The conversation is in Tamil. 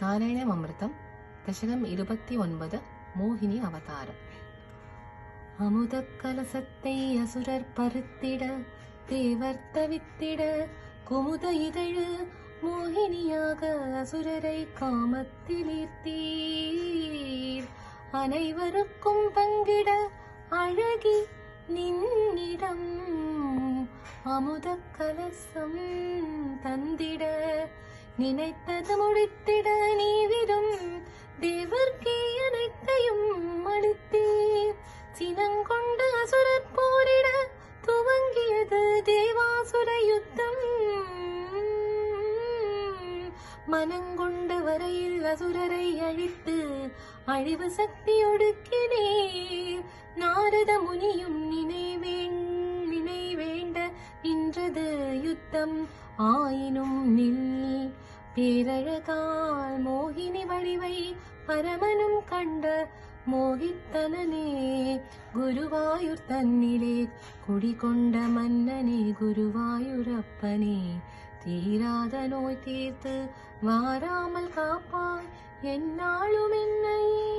നാരായണ അമൃതം ദശകം 29 மோகினி அவதாரம். அமுதக்கலசத்தை அசுரர் பருத்திட தேவர் தவித்திட குமுத இதழு மோகினியாக அசுரரை காமத்தில் ஈர்த்தீர். அனைவருக்கும் பங்கிட அழகி நின்னிடம் அமுதக்கலசம் தந்திட நினைத்தது முடித்திட நீ விரும் தேவர்க்கே அனைத்தையும் அளித்தீர். சினங்கொண்ட அசுரர் போரிட துவங்கியது தேவாசுர யுத்தம். மனங்கொண்ட வரையில் அசுரரை அழித்து அழிவு சக்தி ஒடுக்கினீர். நாரத முனியும் நினைவேண்ட நின்றது யுத்தம். ஆயினும் நில் பேரழகால் மோகினி வடிவை பரமனும் கண்ட மோகித்தனனே. குருவாயூர் தன்னிலே குடிகொண்ட மன்னனே குருவாயூரப்பனே. தீராத நோய் தீர்த்து வாராமல் காப்பாய் என்னாலும் என்னையே.